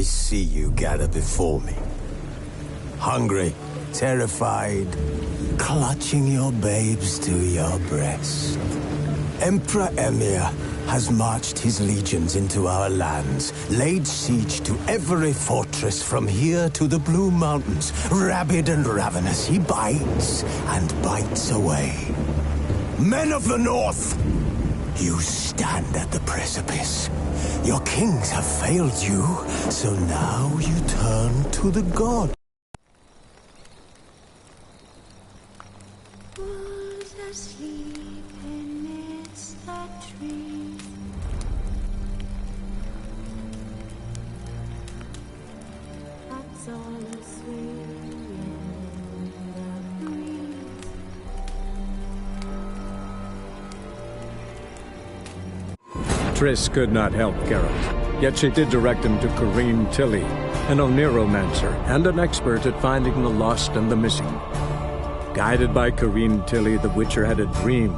see you gather before me. Hungry, terrified, clutching your babes to your breast. Emperor Emir has marched his legions into our lands, laid siege to every fortress from here to the Blue Mountains. Rabid and ravenous, he bites and bites away. Men of the North, you stand at the precipice. Your kings have failed you, so now you turn to the god. Who's asleep amidst the trees? That's all the swing in the breeze. Triss could not help Geralt, yet she did direct him to Corrine Tilly, an Oniromancer and an expert at finding the lost and the missing. Guided by Corrine Tilly, the Witcher had a dream.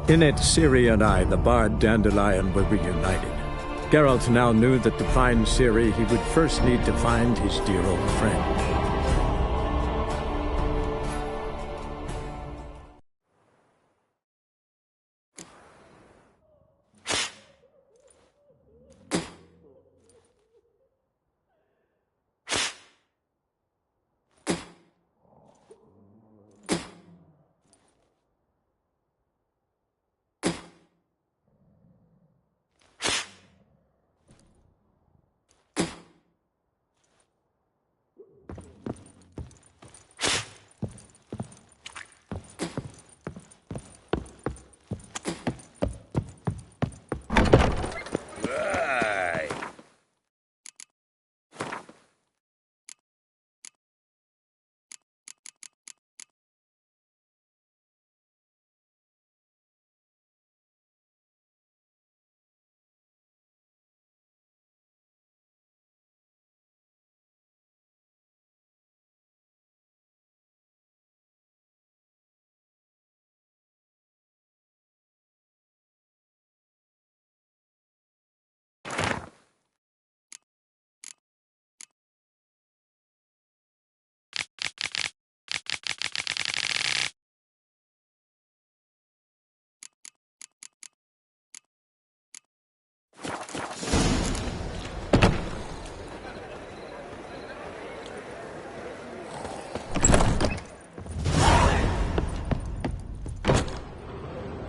In it, Ciri and I, the bard Dandelion, were reunited. Geralt now knew that to find Ciri, he would first need to find his dear old friend.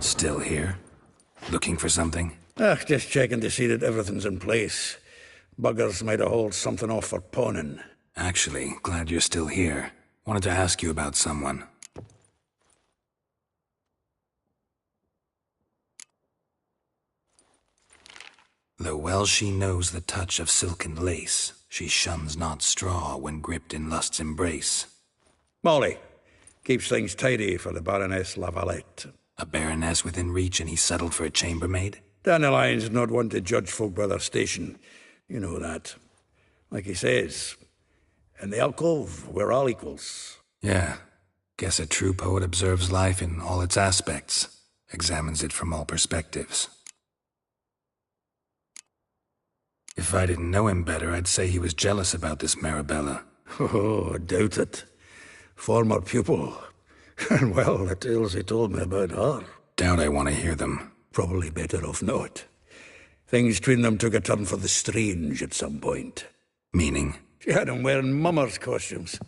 Still here? Looking for something? Just checking to see that everything's in place. Buggers might have hauled something off for pawning. Actually, glad you're still here. Wanted to ask you about someone. Though well she knows the touch of silken lace, she shuns not straw when gripped in lust's embrace. Molly keeps things tidy for the Baroness Lavalette. A baroness within reach and he settled for a chambermaid? Dandelion's not one to judge folk by their station. You know that. Like he says, in the alcove, we're all equals. Yeah. Guess a true poet observes life in all its aspects, examines it from all perspectives. If I didn't know him better, I'd say he was jealous about this Marabella. Oh, I doubt it. Former pupil. And well, the tales he told me about her. Doubt I want to hear them. Probably better off not. Things between them took a turn for the strange at some point. Meaning? She had him wearing mummers' costumes.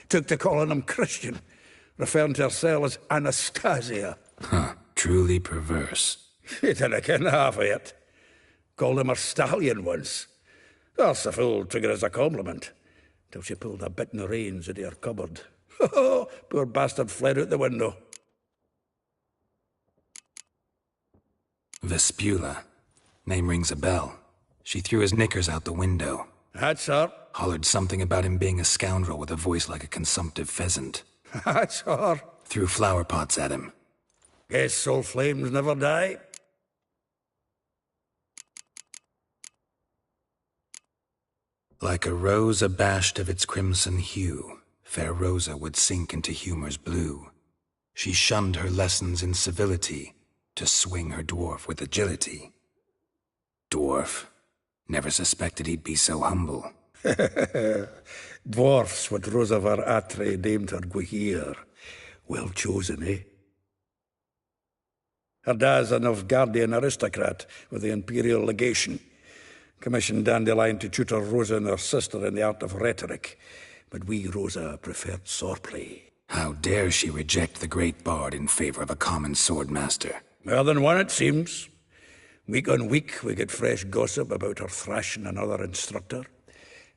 Took to calling him Christian, referring to herself as Anastasia. Huh. Truly perverse. He didn't ken half of it. Called him her stallion once. That's the fool took it as a compliment, till she pulled a bit in the reins out of her cupboard. Oh, poor bastard fled out the window. Vespula. Name rings a bell. She threw his knickers out the window. That's her. Hollered something about him being a scoundrel with a voice like a consumptive pheasant. That's her. Threw flower pots at him. Guess soul flames never die. Like a rose abashed of its crimson hue, fair Rosa would sink into humor's blue. She shunned her lessons in civility, to swing her dwarf with agility. Dwarf. Never suspected he'd be so humble. Dwarfs what Rosavar Atre named her Gwahir. Well chosen, eh? Her dad's a Novgardian aristocrat with the Imperial Legation. Commissioned Dandelion to tutor Rosa and her sister in the art of rhetoric. But we, Rosa, preferred swordplay. How dare she reject the great bard in favor of a common swordmaster? More than one, it seems. Week on week, we get fresh gossip about her thrashing another instructor.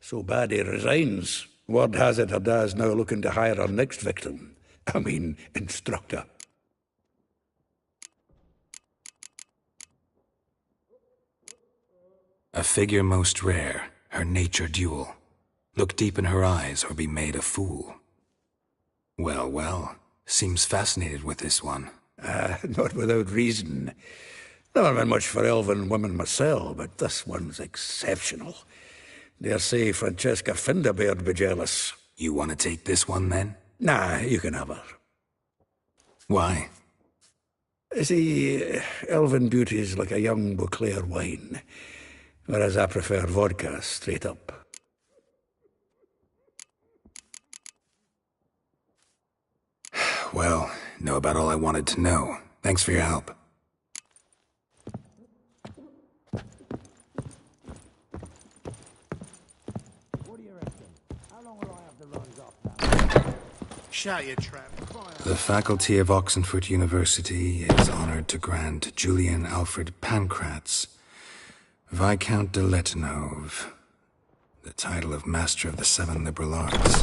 So bad he resigns. Word has it her dad's now looking to hire her next victim. I mean, instructor. A figure most rare, her nature dual. Look deep in her eyes or be made a fool. Well, well, seems fascinated with this one. Not without reason. Never been much for elven women myself, but this one's exceptional. Dare say Francesca Finderbeard be jealous. You want to take this one, then? Nah, you can have her. Why? See, elven beauty's like a young Beauclair wine, whereas I prefer vodka straight up. Well, know about all I wanted to know. Thanks for your help. Shout your trap. The faculty of Oxenford University is honored to grant Julian Alfred Pancratz, Viscount de Letonov, the title of Master of the Seven Liberal Arts.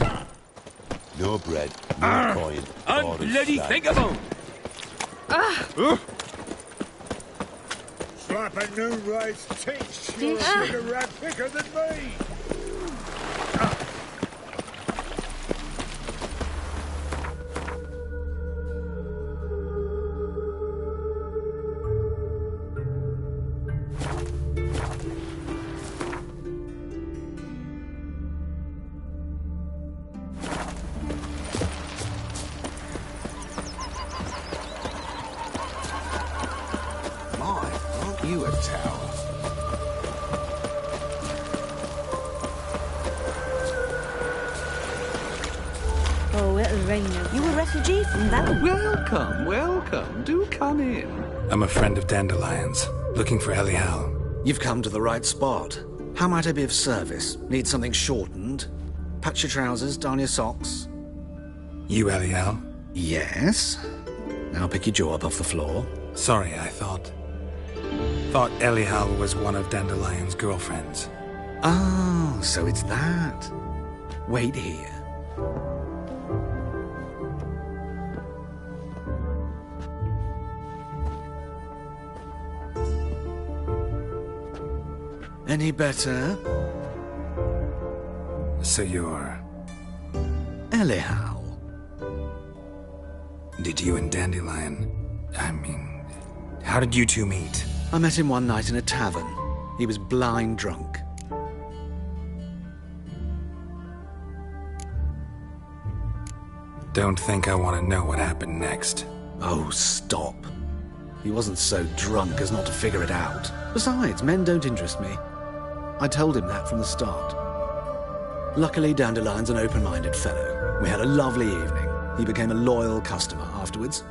No bread, no coin. Unbloody thinkable! Slap a new rice taste. You're a bigger rat picker than me. You a tower. Oh, it'll rain now. You a refugee from that? Welcome, welcome. Do come in. I'm a friend of Dandelion's, looking for Elial. You've come to the right spot. How might I be of service? Need something shortened? Patch your trousers, darn your socks. You Elial? Yes. Now pick your jaw up off the floor. Sorry, I thought Elial was one of Dandelion's girlfriends. Oh, so it's that. Wait here. Any better? So you're... Elial. Did you and Dandelion... how did you two meet? I met him one night in a tavern. He was blind drunk. Don't think I want to know what happened next. Oh, stop. He wasn't so drunk as not to figure it out. Besides, men don't interest me. I told him that from the start. Luckily, Dandelion's an open-minded fellow. We had a lovely evening. He became a loyal customer afterwards.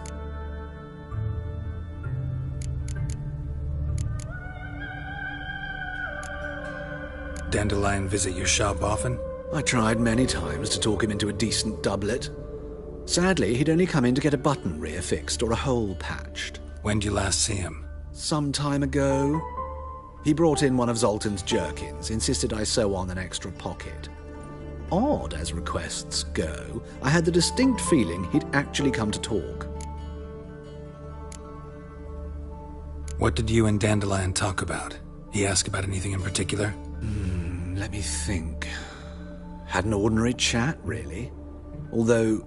Dandelion visit your shop often? I tried many times to talk him into a decent doublet. Sadly, he'd only come in to get a button reaffixed or a hole patched. When did you last see him? Some time ago. He brought in one of Zoltan's jerkins, insisted I sew on an extra pocket. Odd as requests go, I had the distinct feeling he'd actually come to talk. What did you and Dandelion talk about? He asked about anything in particular? Let me think. Had an ordinary chat, really. Although,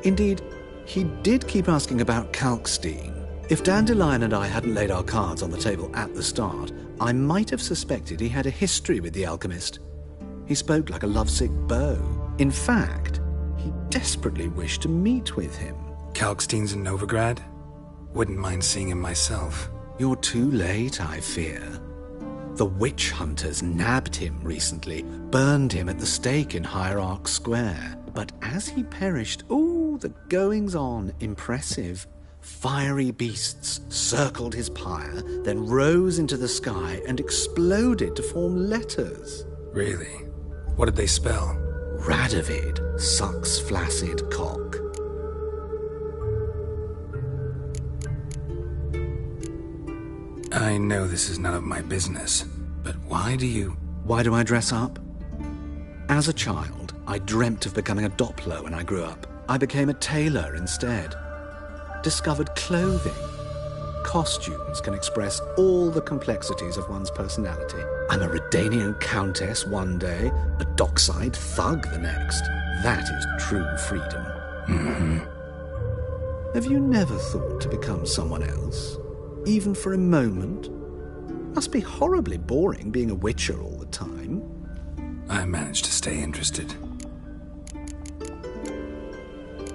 indeed, he did keep asking about Kalkstein. If Dandelion and I hadn't laid our cards on the table at the start, I might have suspected he had a history with the alchemist. He spoke like a lovesick beau. In fact, he desperately wished to meet with him. Kalkstein's in Novigrad? Wouldn't mind seeing him myself. You're too late, I fear. The witch hunters nabbed him recently, burned him at the stake in Hierarch Square. But as he perished, the goings-on, impressive. Fiery beasts circled his pyre, then rose into the sky and exploded to form letters. Really? What did they spell? Radovid sucks flaccid cock. I know this is none of my business, but why do I dress up? As a child, I dreamt of becoming a Doppler when I grew up. I became a tailor instead. Discovered clothing. Costumes can express all the complexities of one's personality. I'm a Redanian countess one day, a dockside thug the next. That is true freedom. Mm-hmm. Have you never thought to become someone else? Even for a moment? Must be horribly boring being a witcher all the time. I managed to stay interested.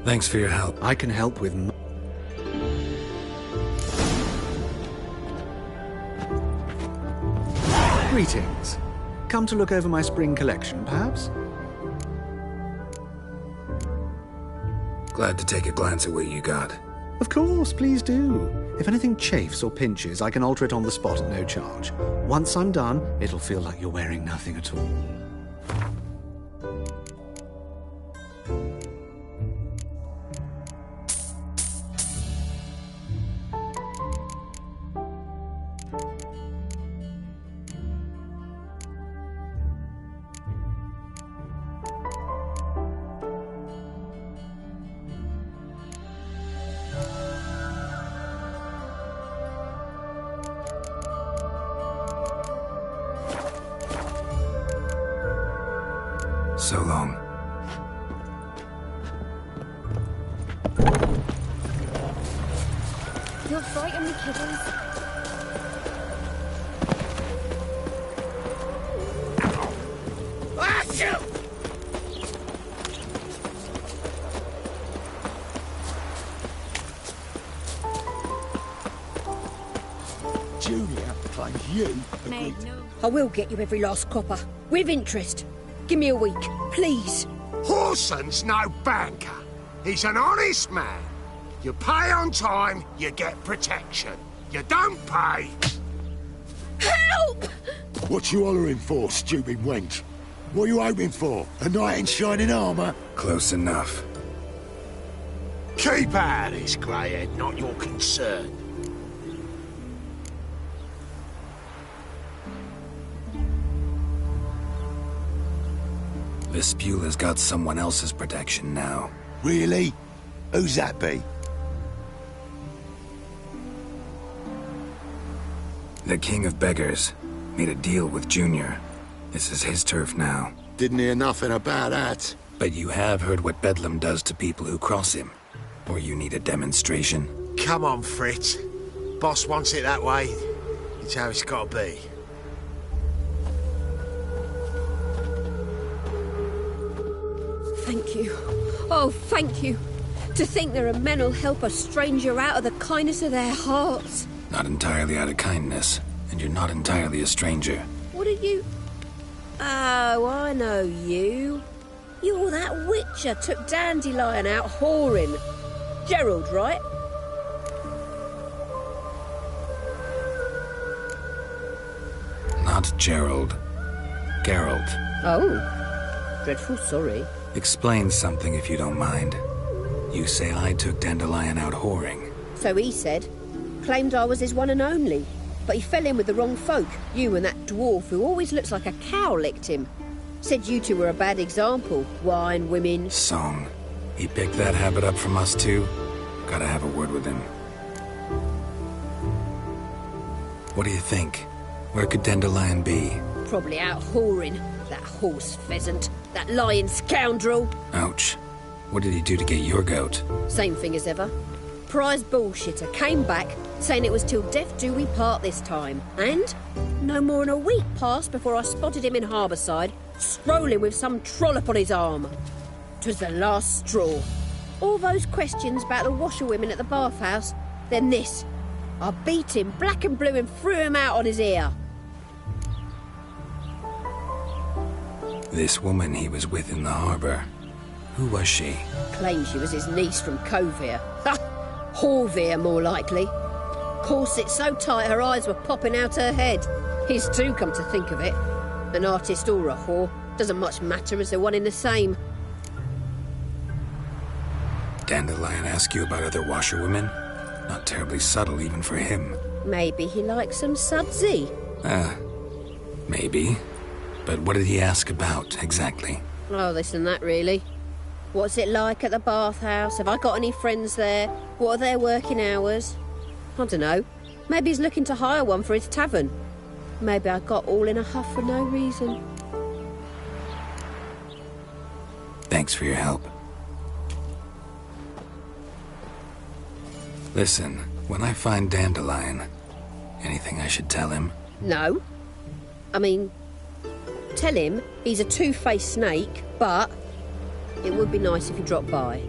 Thanks for your help. I can help with... Greetings. Come to look over my spring collection, perhaps? Glad to take a glance at what you got. Of course, please do. If anything chafes or pinches, I can alter it on the spot at no charge. Once I'm done, it'll feel like you're wearing nothing at all. So long. You'll frighten me, kiddies. Julia claims you. Meg, no. I will get you every last copper. With interest. Give me a week, please. Horson's no banker. He's an honest man. You pay on time, you get protection. You don't pay... Help! What you hollering for, stupid wench? What are you hoping for? A knight in shining armour? Close enough. Keep out of this, greyhead, not your concern. Vespula's got someone else's protection now. Really? Who's that be? The King of Beggars made a deal with Junior. This is his turf now. Didn't hear nothing about that. But you have heard what Bedlam does to people who cross him. Or you need a demonstration? Come on, Fritz. Boss wants it that way. It's how it's got to be. Thank you. Oh, thank you. To think there are men who'll help a stranger out of the kindness of their hearts. Not entirely out of kindness, and you're not entirely a stranger. What are you... Oh, I know you. You're that witcher took Dandelion out whoring. Gerald, right? Not Gerald. Geralt. Oh. Dreadful sorry. Explain something if you don't mind. You say I took Dandelion out whoring. So he said. Claimed I was his one and only. But he fell in with the wrong folk. You and that dwarf who always looks like a cow licked him. Said you two were a bad example. Wine, women... Song. He picked that habit up from us too? Gotta have a word with him. What do you think? Where could Dandelion be? Probably out whoring. That horse pheasant. That lying scoundrel. Ouch. What did he do to get your goat? Same thing as ever. Prize bullshitter came back, saying it was till death do we part this time. And no more than a week passed before I spotted him in Harbourside, strolling with some trollop on his arm. 'Twas the last straw. All those questions about the washerwomen at the bathhouse, then this. I beat him black and blue and threw him out on his ear. This woman he was with in the harbor, who was she? Claims she was his niece from Kovir. Ha! Horvir, more likely. Corset so tight her eyes were popping out her head. His too, come to think of it. An artist or a whore doesn't much matter as they're one in the same. Dandelion ask you about other washerwomen? Not terribly subtle even for him. Maybe he likes some sudsy. Maybe. But what did he ask about, exactly? Oh, this and that, really. What's it like at the bathhouse? Have I got any friends there? What are their working hours? I don't know. Maybe he's looking to hire one for his tavern. Maybe I got all in a huff for no reason. Thanks for your help. Listen, when I find Dandelion, anything I should tell him? No. I mean, tell him he's a two-faced snake, but it would be nice if he dropped by.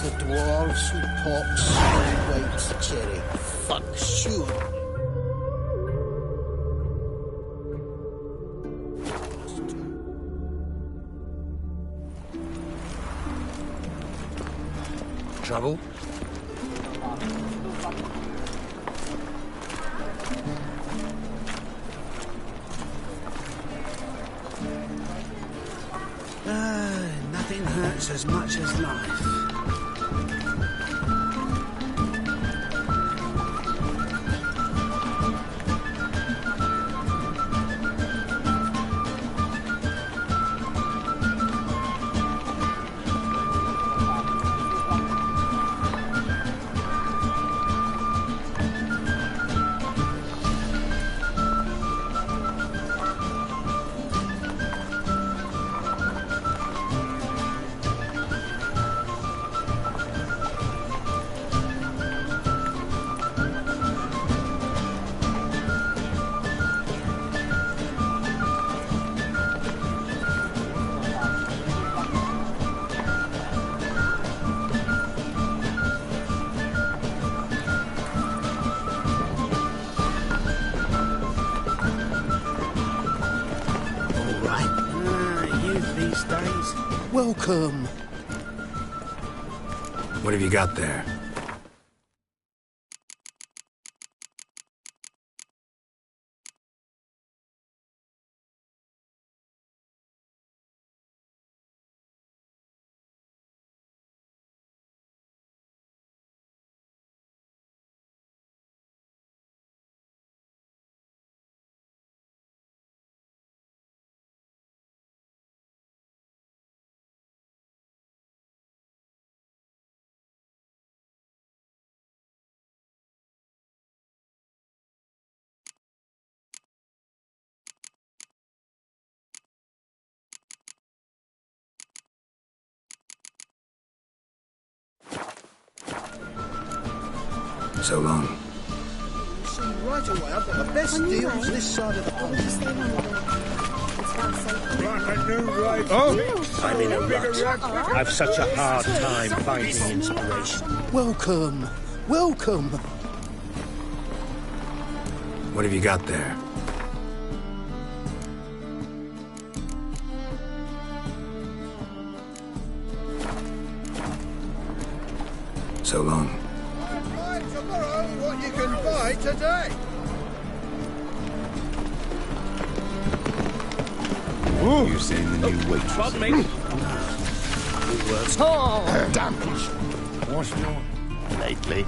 It's the dwarves who pop heavyweights, Cherry. Fuck sure. Trouble? Nothing hurts as much as life. Welcome. What have you got there? So long. See, right away, I've got the best deals this side of the pond. Like a new ride. Oh, I'm in a rut. I've such a hard time finding inspiration. Welcome. Welcome. What have you got there? So long. Buy tomorrow what you can buy today. You seen the new waitress? Bob me. Oh, damn it. What's new lately?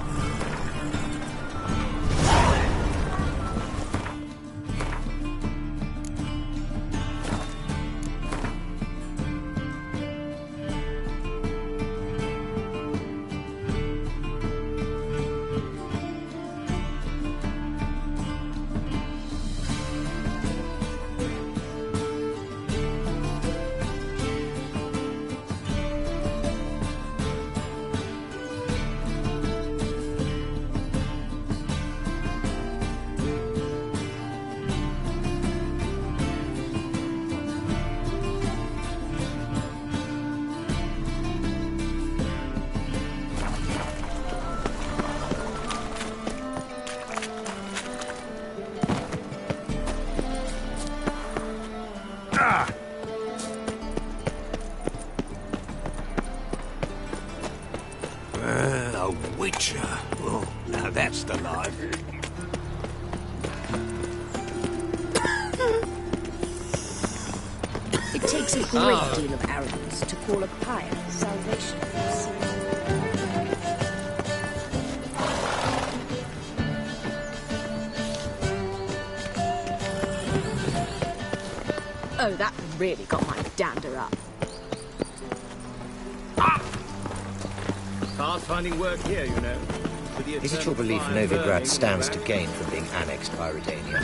A witcher. Oh, now that's the life. It takes a great deal of arrogance to call a pyre salvation. Oh, that really got my dander up. Hard finding work here, you know. Is it your belief Novigrad stands to gain from being annexed by Redania?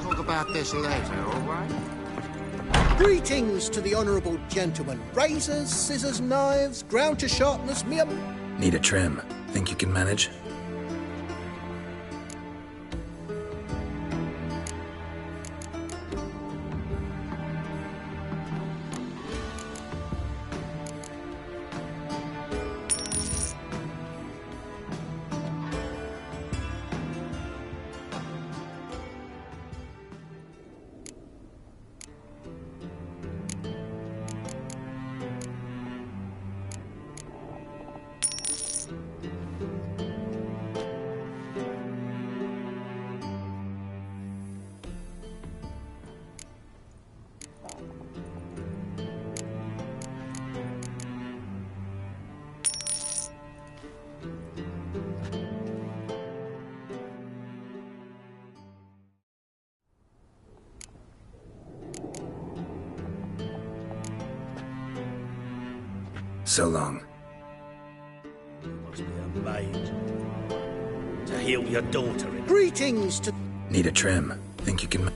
Talk about this later, all right? Greetings to the honourable gentleman. Razors, scissors, knives, ground to sharpness, mere... Need a trim. Think you can manage? So long. You must be a maid. To heal your daughter in. Greetings to... Need a trim. Think you can...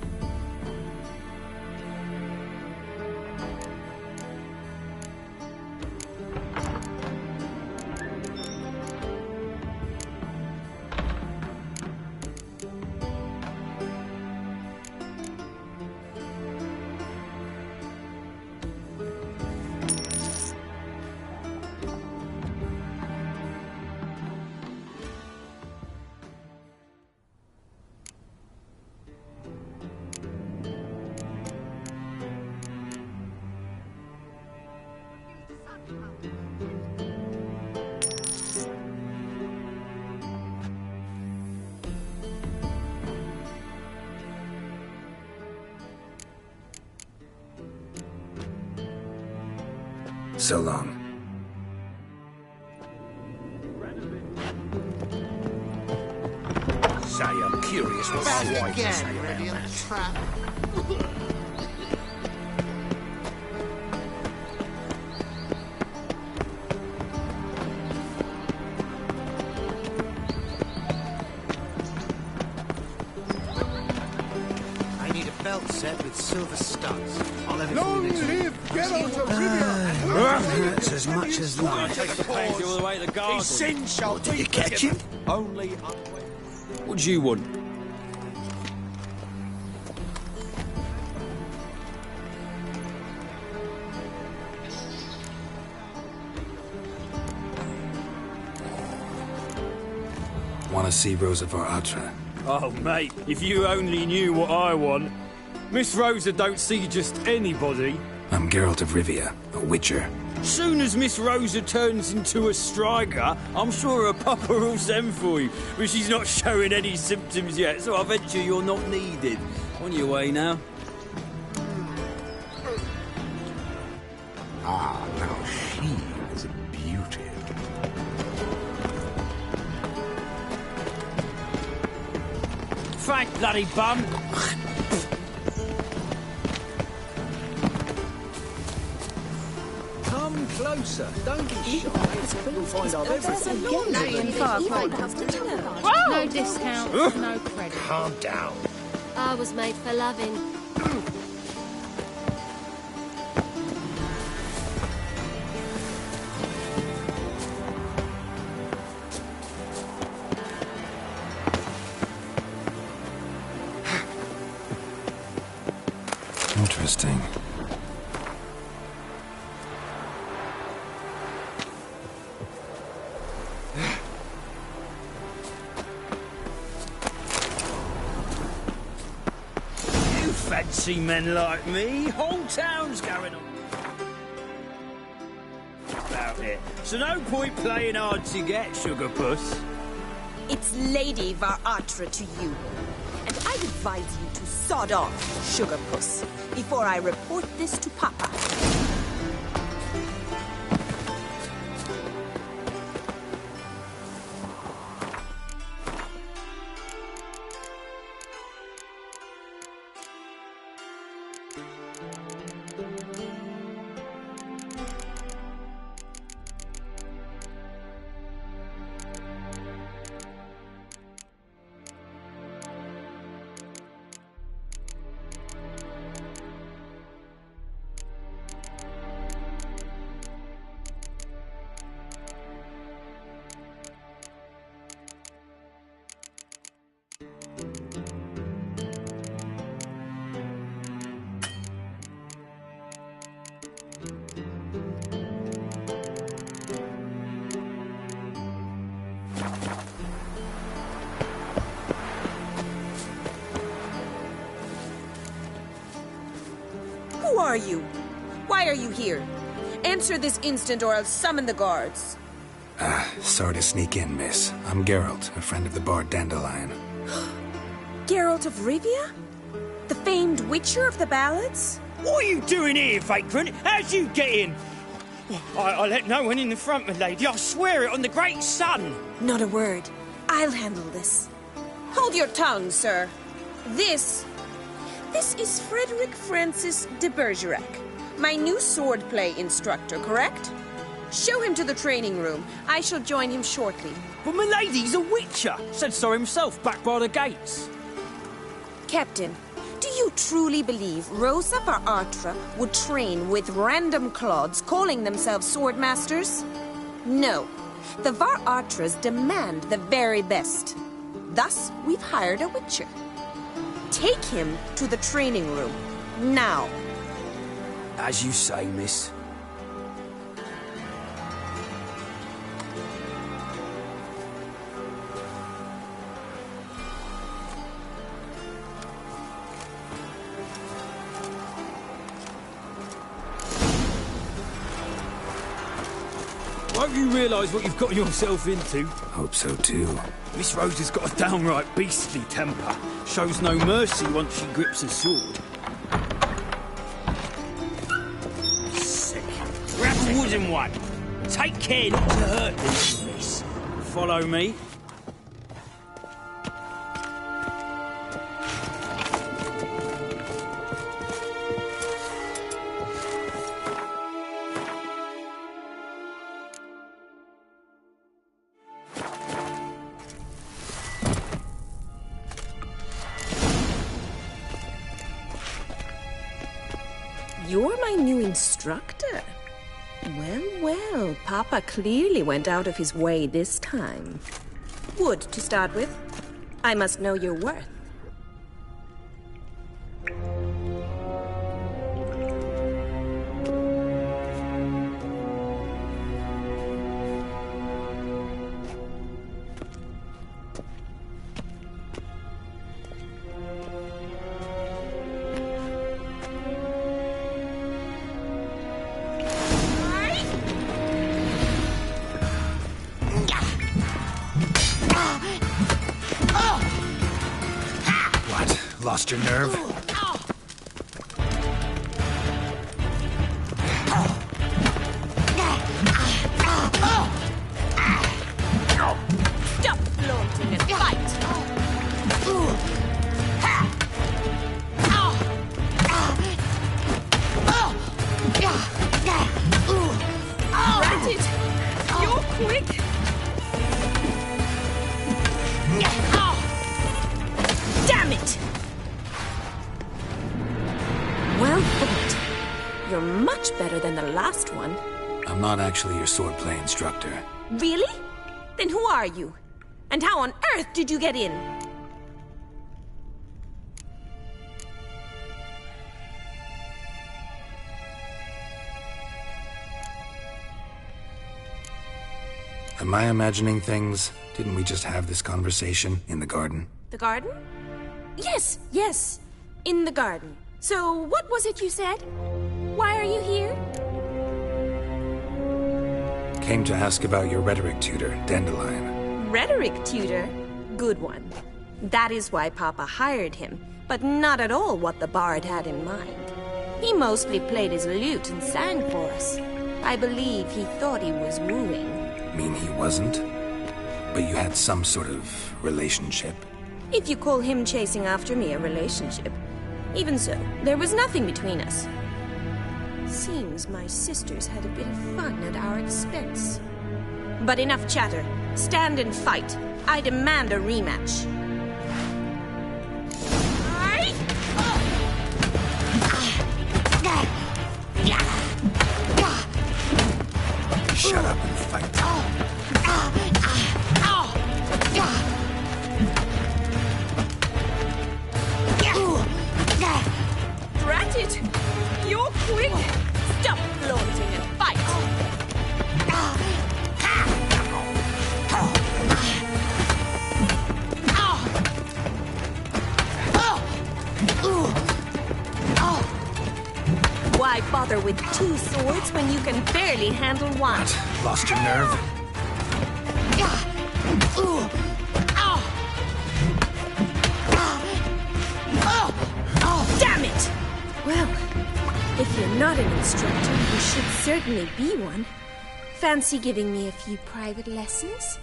So long. Say, I'm curious what Back my wife again, say about ready on that. the trap. I need a belt set with silver studs. I'll have it Long live Geralt of Rivia! Hurts as much as life. Take the pains all the way to the garden. His sin shall Did be you catch him? Only... What do you want? Want to see Rosa var Atra? Oh, mate, if you only knew what I want. Miss Rosa don't see just anybody. I'm Geralt of Rivia, a witcher. Soon as Miss Rosa turns into a striker, I'm sure her papa will send for you. But she's not showing any symptoms yet, so I venture you're not needed. On your way now. Ah, now she is a beauty. Frank, bloody bum. Come closer. Don't be shy. You'll find out everything. No discounts, no credit. Calm down. I was made for loving. Interesting. You fancy men like me? Whole town's going on about it. So no point playing hard to get, sugar puss. It's Lady var Atra to you. And I advise you to sod off, sugar puss, before I report this to Papa. Who are you? Why are you here? Answer this instant or I'll summon the guards. Sorry to sneak in, miss. I'm Geralt, a friend of the bard Dandelion. Geralt of Rivia? The famed witcher of the ballads? What are you doing here, vagrant? How'd you get in? I let no one in the front, my lady. I swear it on the great sun. Not a word. I'll handle this. Hold your tongue, sir. This is Frederick Francis de Bergerac, my new swordplay instructor, correct? Show him to the training room. I shall join him shortly. But milady's a witcher. Said so himself back by the gates. Captain, do you truly believe Rosa var Artra would train with random clods calling themselves sword masters? No. The var Artras demand the very best. Thus, we've hired a witcher. Take him to the training room. Now. As you say, miss. Won't you realise what you've got yourself into? Hope so too. Miss Rose has got a downright beastly temper. Shows no mercy once she grips a sword. Sick. Grab the wooden one. Take care not to hurt this, miss. Follow me. You're my new instructor. Well, well, Papa clearly went out of his way this time. Wood, to start with. I must know your worth. Lost your nerve? Stop flaunting and fight! Granted, you're quick! Damn it! Well fought. You're much better than the last one. I'm not actually your swordplay instructor. Really? Then who are you? And how on earth did you get in? Am I imagining things? Didn't we just have this conversation in the garden? The garden? Yes, yes. In the garden. So, what was it you said? Why are you here? Came to ask about your rhetoric tutor, Dandelion. Rhetoric tutor? Good one. That is why Papa hired him, but not at all what the bard had in mind. He mostly played his lute and sang for us. I believe he thought he was wooing. Mean he wasn't? But you had some sort of relationship? If you call him chasing after me a relationship. Even so, there was nothing between us. Seems my sisters had a bit of fun at our expense. But enough chatter. Stand and fight. I demand a rematch. Shut up and fight. Drat it! You're quick! Stop flaunting and fight! Why bother with two swords when you can barely handle one? What? Lost your nerve? Damn it! Well, if you're not an instructor, you should certainly be one. Fancy giving me a few private lessons?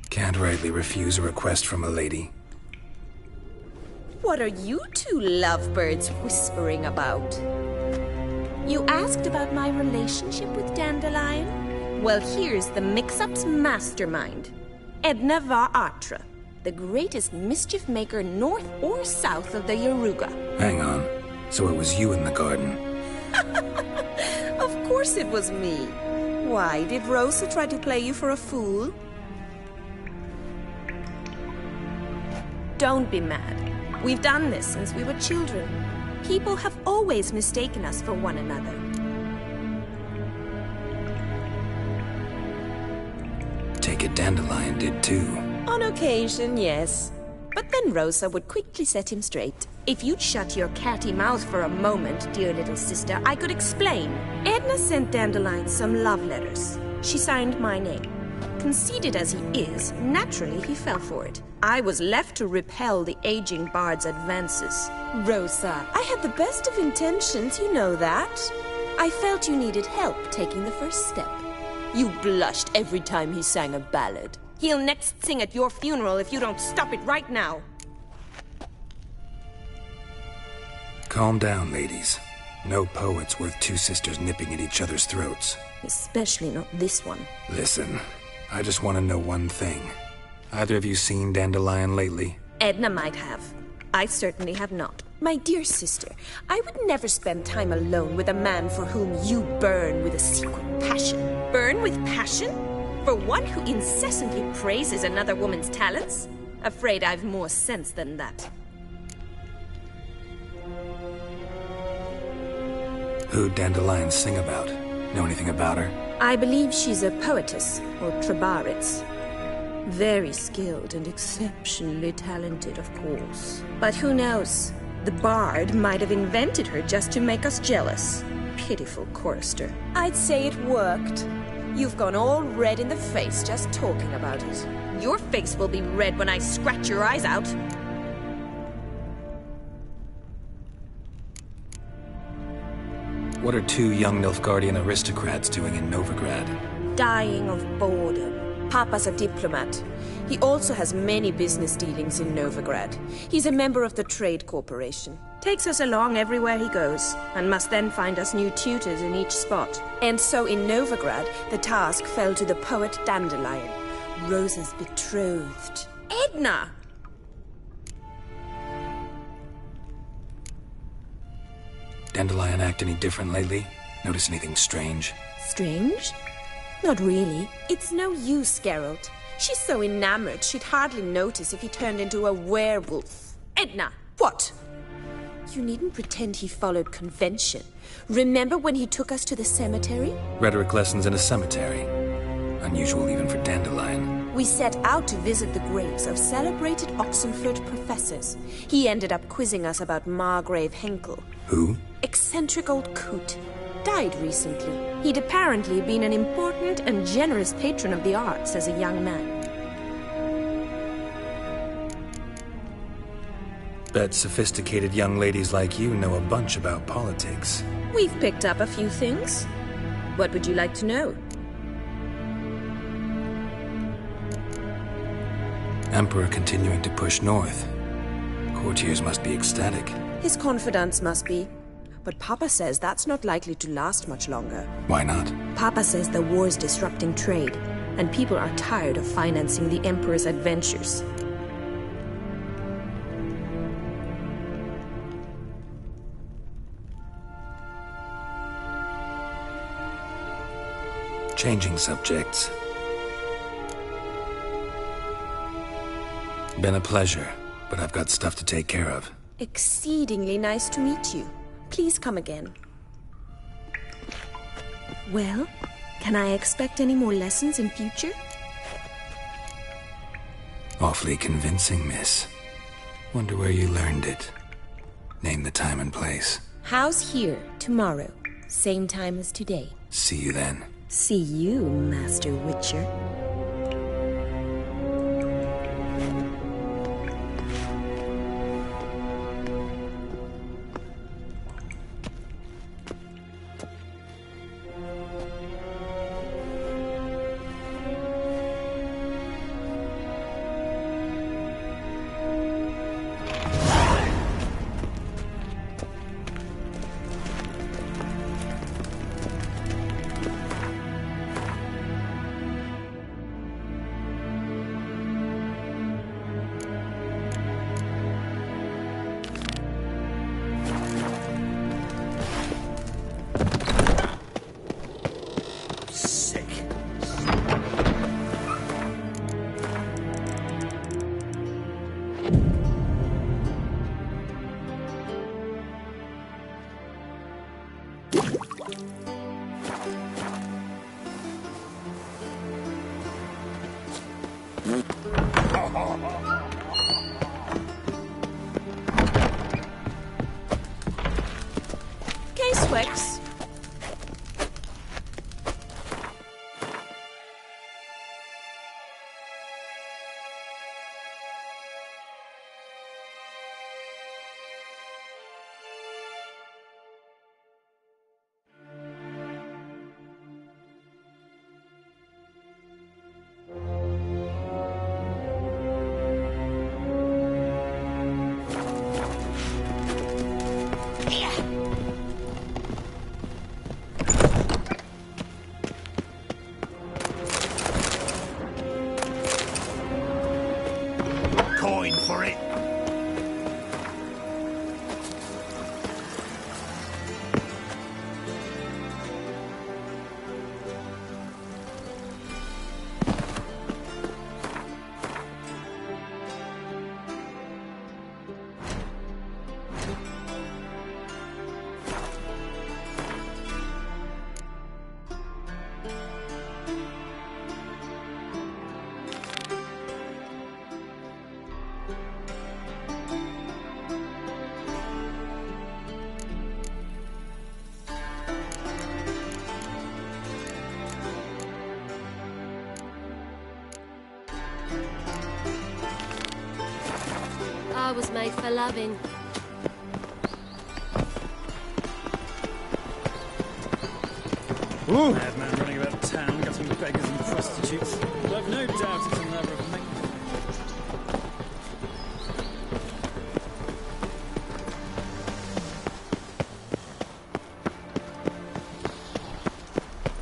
Can't rightly refuse a request from a lady. What are you two lovebirds whispering about? You asked about my relationship with Dandelion? Well, here's the mix-up's mastermind. Edna var Atra, the greatest mischief maker north or south of the Yaruga. Hang on. So it was you in the garden? Of course it was me. Why, did Rosa try to play you for a fool? Don't be mad. We've done this since we were children. People have always mistaken us for one another. Take it Dandelion did too. On occasion, yes. But then Rosa would quickly set him straight. If you'd shut your catty mouth for a moment, dear little sister, I could explain. Edna sent Dandelion some love letters. She signed my name. Conceited as he is, naturally he fell for it. I was left to repel the aging bard's advances. Rosa, I had the best of intentions, you know that. I felt you needed help taking the first step. You blushed every time he sang a ballad. He'll next sing at your funeral if you don't stop it right now. Calm down, ladies. No poet's worth two sisters nipping at each other's throats. Especially not this one. Listen, I just want to know one thing. Either of you seen Dandelion lately? Edna might have. I certainly have not. My dear sister, I would never spend time alone with a man for whom you burn with a secret passion. Burn with passion? For one who incessantly praises another woman's talents? Afraid I've more sense than that. Who'd Dandelion sing about? Know anything about her? I believe she's a poetess, or trabaritz. Very skilled and exceptionally talented, of course. But who knows? The bard might have invented her just to make us jealous. Pitiful chorister. I'd say it worked. You've gone all red in the face just talking about it. Your face will be red when I scratch your eyes out. What are two young Nilfgaardian aristocrats doing in Novigrad? Dying of boredom. Papa's a diplomat. He also has many business dealings in Novigrad. He's a member of the Trade Corporation. Takes us along everywhere he goes, and must then find us new tutors in each spot. And so in Novigrad, the task fell to the poet Dandelion, Rosa's betrothed. Edna! Dandelion act any different lately? Notice anything strange? Strange? Not really. It's no use, Geralt. She's so enamored she'd hardly notice if he turned into a werewolf. Edna! What? You needn't pretend he followed convention. Remember when he took us to the cemetery? Rhetoric lessons in a cemetery. Unusual even for Dandelion. We set out to visit the graves of celebrated Oxenford professors. He ended up quizzing us about Margrave Henkel. Who? Eccentric old coot. Died recently. He'd apparently been an important and generous patron of the arts as a young man. Bet sophisticated young ladies like you know a bunch about politics. We've picked up a few things. What would you like to know? Emperor continuing to push north. Courtiers must be ecstatic. His confidants must be. But Papa says that's not likely to last much longer. Why not? Papa says the war's disrupting trade, and people are tired of financing the Emperor's adventures. Changing subjects. Been a pleasure, but I've got stuff to take care of. Exceedingly nice to meet you. Please come again. Well, can I expect any more lessons in future? Awfully convincing, miss. Wonder where you learned it. Name the time and place. House here, tomorrow. Same time as today. See you then. See you, Master Witcher. complex. Coin for it. I was made for loving. Madman running about town, gutting beggars and prostitutes. But I've no doubt it's another of many.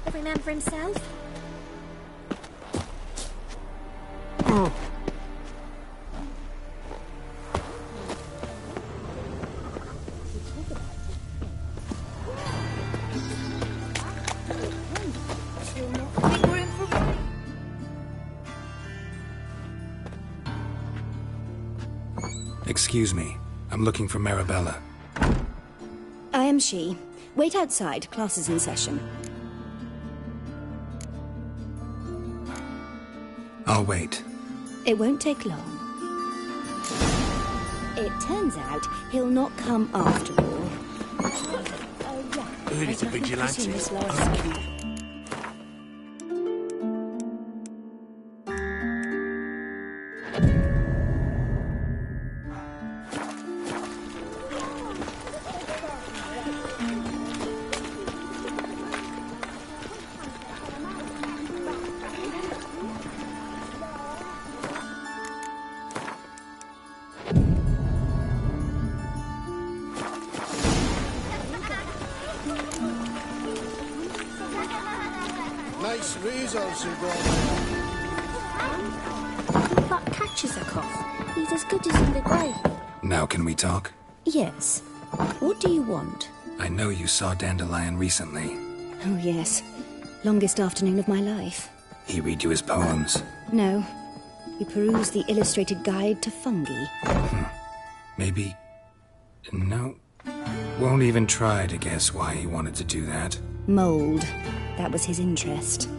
Every man for himself. Excuse me. I'm looking for Marabella. I am she. Wait outside. Class is in session. I'll wait. It won't take long. It turns out he'll not come after all. Heard it's a vigilante. Nice results you got. But catches a cough. He's as good as in the grey. Now can we talk? Yes. What do you want? I know you saw Dandelion recently. Oh, yes. Longest afternoon of my life. He read you his poems. No. We perused the illustrated guide to fungi. Maybe... No. Won't even try to guess why he wanted to do that. Mold. That was his interest.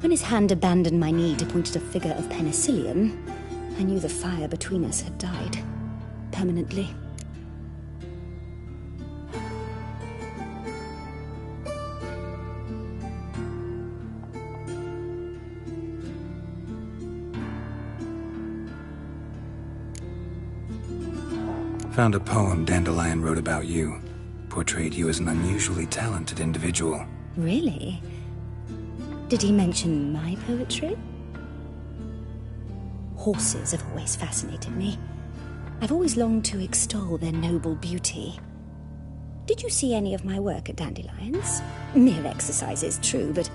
When his hand abandoned my knee to point at a figure of penicillium, I knew the fire between us had died. Permanently. Found a poem Dandelion wrote about you. Portrayed you as an unusually talented individual. Really? Did he mention my poetry? Horses have always fascinated me. I've always longed to extol their noble beauty. Did you see any of my work at Dandelion's? Mere exercises, true, but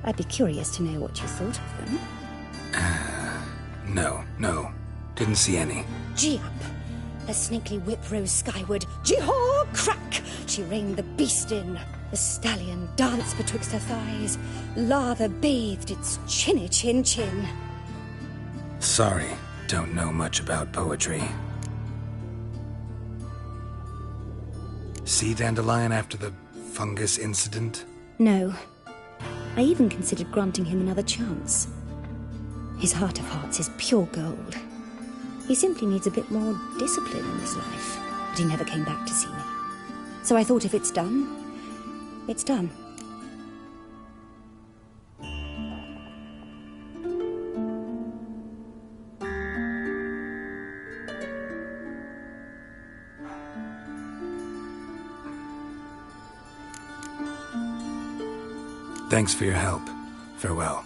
I'd be curious to know what you thought of them. No. Didn't see any. Gee up! A snakely whip rose skyward. Jee-haw! Crack! She reined the beast in. The stallion danced betwixt her thighs. Lather bathed its chinny chin. Sorry, don't know much about poetry. See Dandelion after the fungus incident? No. I even considered granting him another chance. His heart of hearts is pure gold. He simply needs a bit more discipline in his life. But he never came back to see me. So I thought if it's done, it's done. Thanks for your help. Farewell.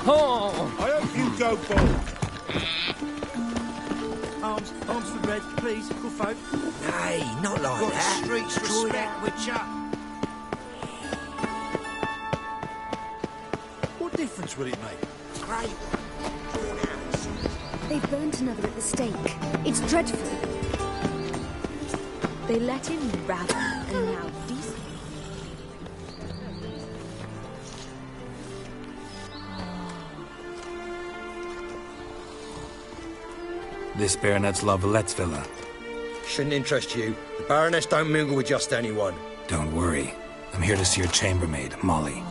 Oh! I hope you go bald. Arms for red, please. Good folk. Hey, not like Got that. the streets respect, Witcher. What difference will it make? Great. They've burnt another at the stake. It's dreadful. They let him ravel, and now these... This Baronet's La Vallette's villa. Shouldn't interest you. The Baroness don't mingle with just anyone. Don't worry. I'm here to see your chambermaid, Molly.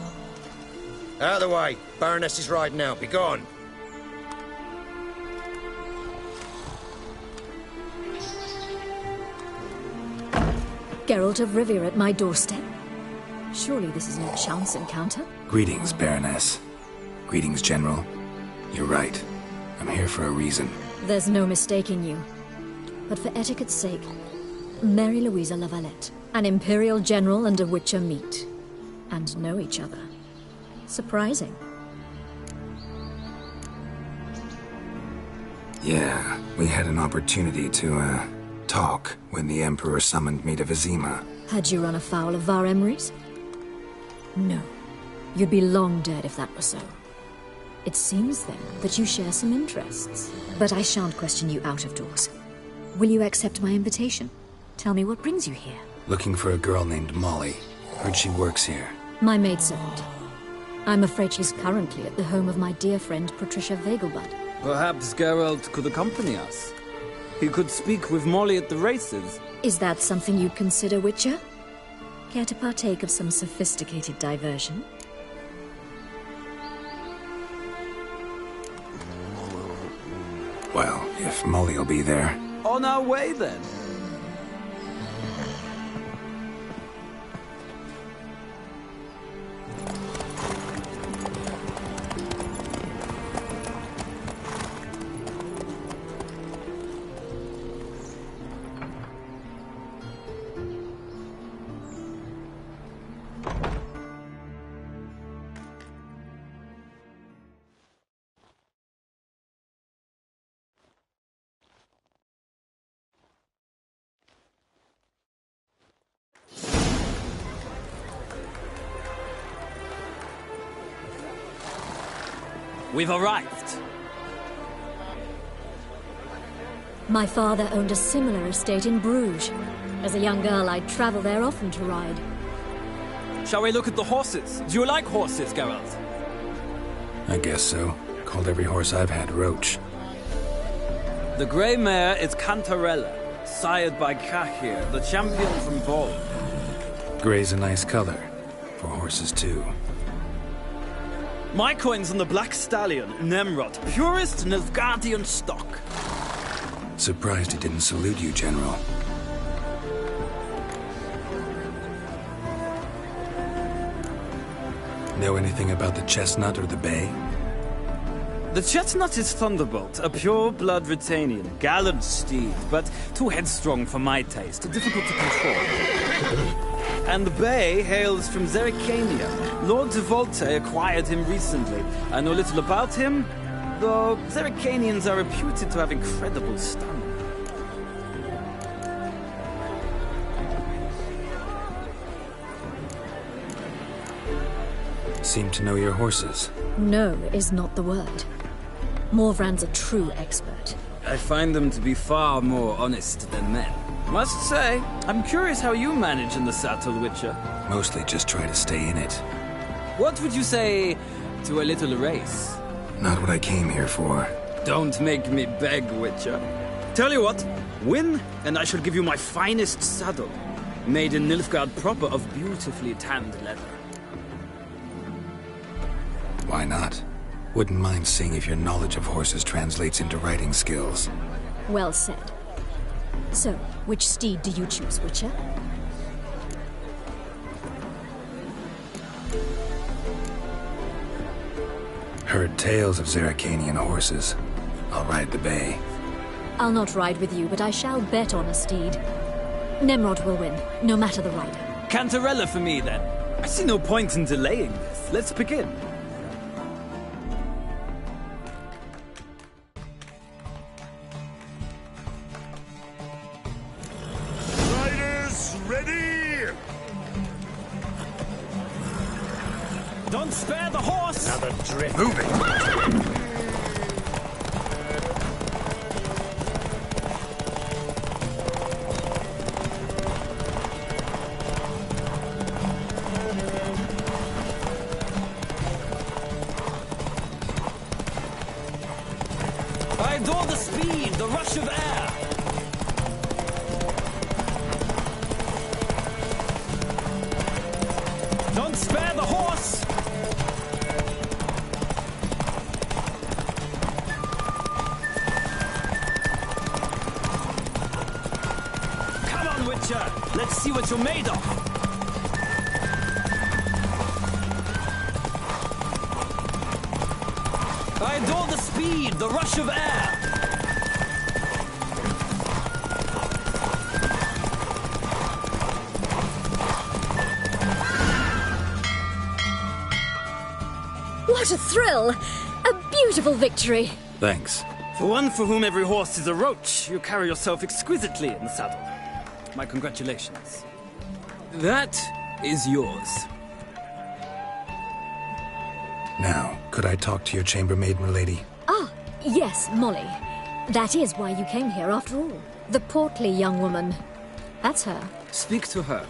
Out of the way. Baroness is riding out. Be gone. Geralt of Rivia at my doorstep. Surely this is no chance encounter? Greetings, Baroness. Greetings, General. You're right. I'm here for a reason. There's no mistaking you. But for etiquette's sake, Mary Louisa La Valette, an Imperial General and a Witcher meet. And know each other. Surprising. Yeah, we had an opportunity to, talk when the Emperor summoned me to Vizima. Had you run afoul of Var Emrys? No. You'd be long dead if that were so. It seems, then, that you share some interests. But I shan't question you out of doors. Will you accept my invitation? Tell me what brings you here. Looking for a girl named Molly. Heard she works here. My maidservant. I'm afraid she's currently at the home of my dear friend Patricia Vegelbud. Perhaps Geralt could accompany us. He could speak with Molly at the races. Is that something you'd consider, Witcher? Care to partake of some sophisticated diversion? Well, if Molly will be there. On our way, then. We've arrived. My father owned a similar estate in Bruges. As a young girl, I'd travel there often to ride. Shall we look at the horses? Do you like horses, Geralt? I guess so. Called every horse I've had Roach. The grey mare is Cantarella, sired by Cahir, the champion from Vol. Grey's a nice color. For horses, too. My coin's on the Black Stallion, Nemrod, purest Nilfgaardian stock. Surprised he didn't salute you, General. Know anything about the chestnut or the bay? The chestnut is Thunderbolt, a pure-blood Britannian, gallant steed, but too headstrong for my taste, difficult to control. And the bay hails from Zerrikania. Lord de Volte acquired him recently. I know little about him, though Zerrikanians are reputed to have incredible stamina. Seem to know your horses. No is not the word. Morvran's a true expert. I find them to be far more honest than men. Must say, I'm curious how you manage in the saddle, Witcher. Mostly just try to stay in it. What would you say to a little race? Not what I came here for. Don't make me beg, Witcher. Tell you what, win, and I shall give you my finest saddle. Made in Nilfgaard proper of beautifully tanned leather. Why not? Wouldn't mind seeing if your knowledge of horses translates into riding skills. Well said. So, which steed do you choose, Witcher? Heard tales of Zeracanian horses. I'll ride the bay. I'll not ride with you, but I shall bet on a steed. Nemrod will win, no matter the rider. Cantarella for me, then. I see no point in delaying this. Let's begin. Riders, ready! Don't spare the horse! Another drift. Moving! I adore the speed, the rush of air. Don't spare the horse! Come on, Witcher! Let's see what you're made of! I adore the speed, the rush of air! What a thrill! A beautiful victory! Thanks. For one for whom every horse is a roach, you carry yourself exquisitely in the saddle. My congratulations. That is yours. Now, could I talk to your chambermaid, milady? Ah, yes, Molly. That is why you came here after all. The portly young woman. That's her. Speak to her.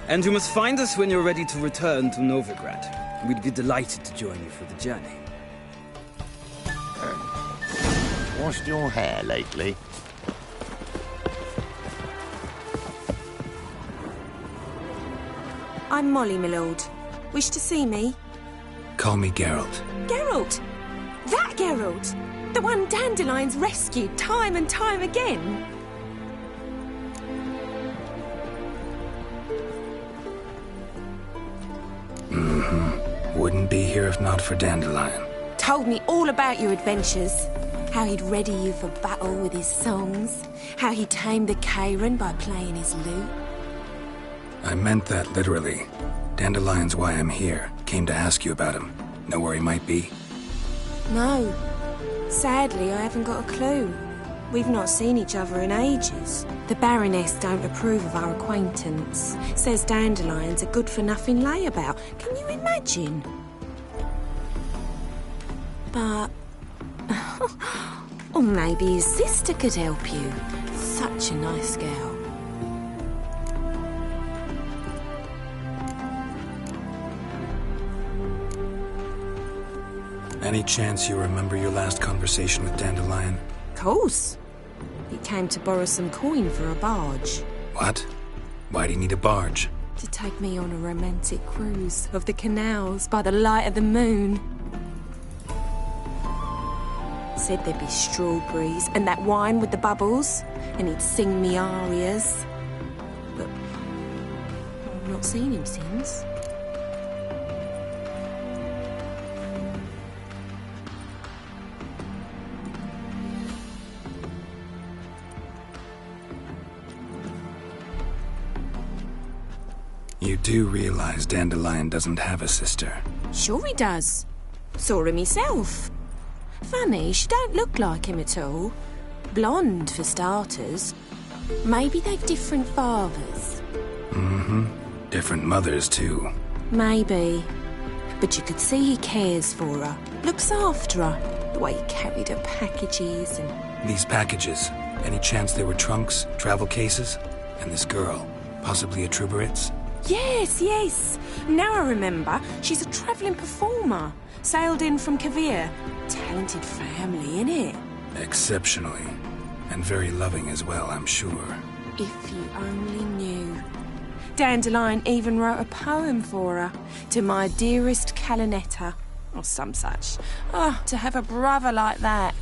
And you must find us when you're ready to return to Novigrad. We'd be delighted to join you for the journey. Washed your hair lately? I'm Molly, my lord. Wish to see me? Call me Geralt. Geralt! That Geralt! The one Dandelion's rescued time and time again! Wouldn't be here if not for Dandelion. Told me all about your adventures. How he'd ready you for battle with his songs. How he tamed the Kairan by playing his lute. I meant that literally. Dandelion's why I'm here. Came to ask you about him. Know where he might be? No. Sadly, I haven't got a clue. We've not seen each other in ages. The Baroness don't approve of our acquaintance. Says Dandelion's a good-for-nothing layabout. Can you imagine? But... or maybe his sister could help you. Such a nice girl. Any chance you remember your last conversation with Dandelion? Course. He came to borrow some coin for a barge. What? Why'd he need a barge? To take me on a romantic cruise of the canals by the light of the moon. Said there'd be strawberries and that wine with the bubbles, and he'd sing me arias. But I've not seen him since. You do realize Dandelion doesn't have a sister? Sure he does. Saw him himself. Funny, she don't look like him at all. Blonde, for starters. Maybe they've different fathers. Different mothers, too. Maybe. But you could see he cares for her. Looks after her. The way he carried her packages and... These packages, any chance they were trunks, travel cases? And this girl, possibly a Truberitz? Yes, yes. Now I remember. She's a travelling performer. Sailed in from Kavir. Talented family, innit? Exceptionally. And very loving as well, I'm sure. If you only knew. Dandelion even wrote a poem for her. To my dearest Calinetta. or some such. Oh, to have a brother like that.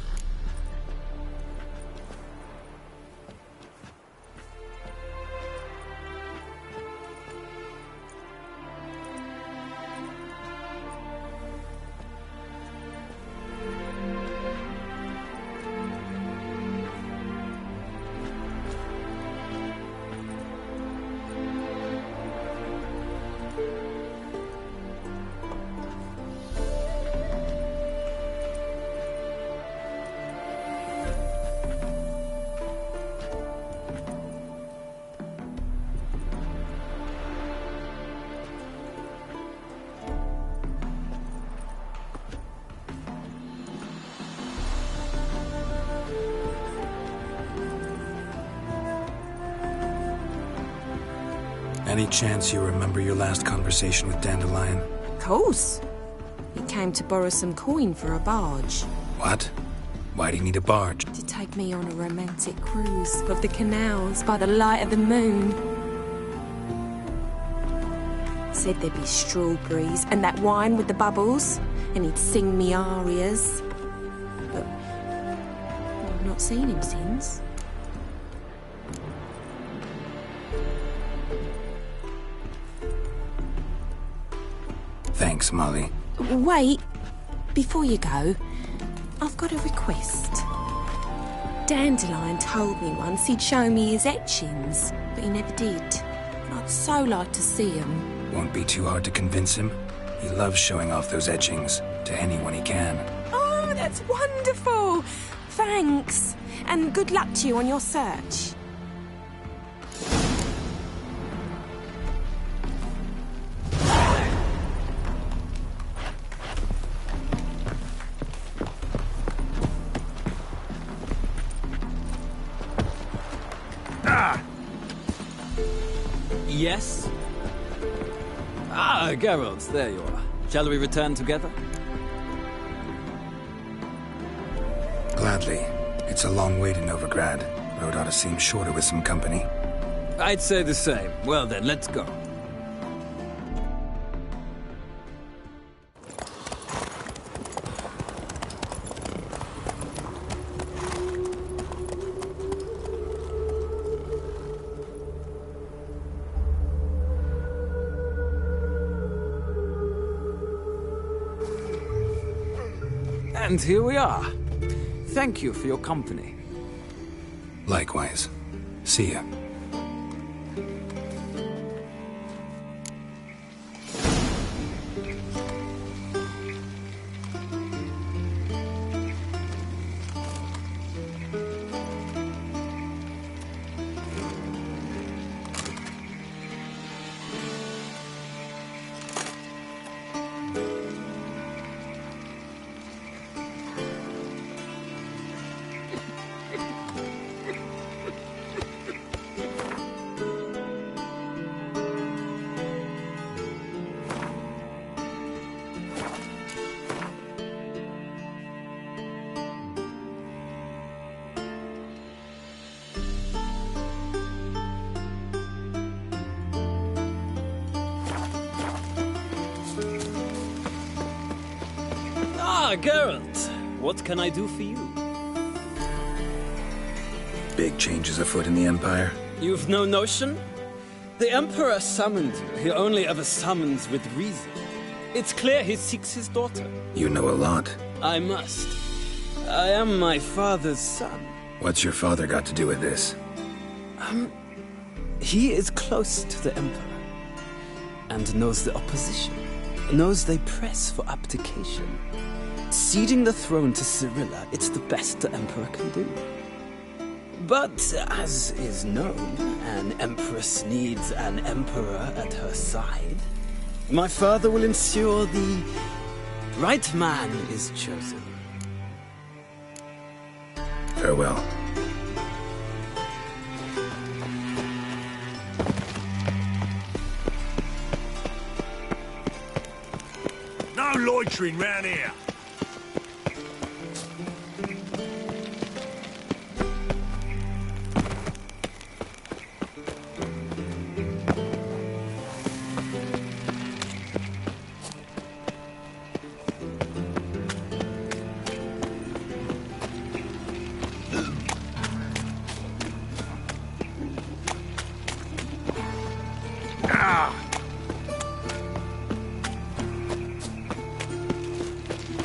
Any chance you remember your last conversation with Dandelion? Of course. He came to borrow some coin for a barge. What? Why do you need a barge? To take me on a romantic cruise of the canals by the light of the moon. Said there'd be strawberries and that wine with the bubbles, and he'd sing me arias. But I've not seen him since. Thanks, Molly. Wait, before you go, I've got a request. Dandelion told me once he'd show me his etchings, but he never did. And I'd so like to see them. Won't be too hard to convince him. He loves showing off those etchings to anyone he can. Oh, that's wonderful! Thanks, and good luck to you on your search. Yes? Ah, Geralt, there you are. Shall we return together? Gladly. It's a long way to Novigrad. Road ought to seem shorter with some company. I'd say the same. Well then, let's go. And here we are. Thank you for your company. Likewise. See ya. Ah, Geralt. What can I do for you? Big changes afoot in the Empire. You've no notion? The Emperor summoned you. He only ever summons with reason. It's clear he seeks his daughter. You know a lot. I must. I am my father's son. What's your father got to do with this? He is close to the Emperor. And knows the opposition. Knows they press for abdication. Ceding the throne to Cyrilla, it's the best the Emperor can do. But, as is known, an Empress needs an Emperor at her side. My father will ensure the right man is chosen. Farewell. No loitering round here.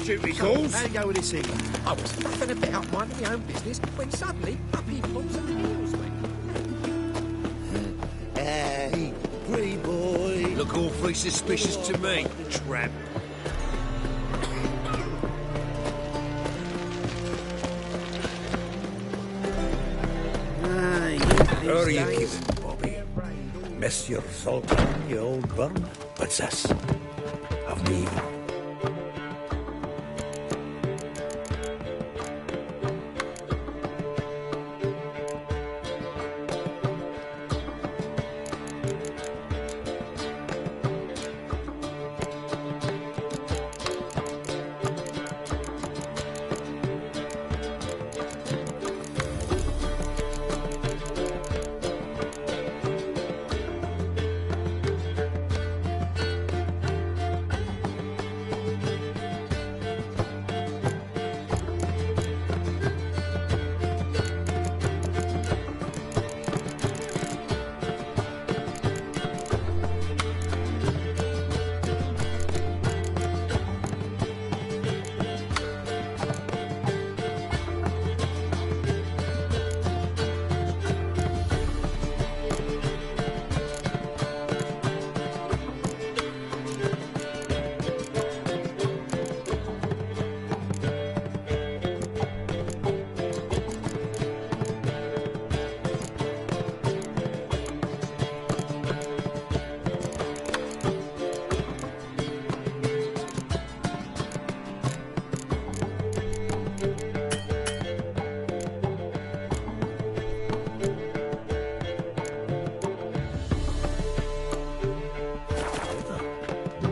duty calls. How you go with this evening? I was faffing about minding my own business when suddenly puppy pulls at the heels me. Hey, pretty boy. Look awfully suspicious to me, tramp. How are you keeping, Bobby? Miss your Sultan, you old bird? What's this? Have me.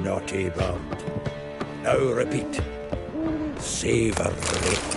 Naughty bird. Now repeat. Savour the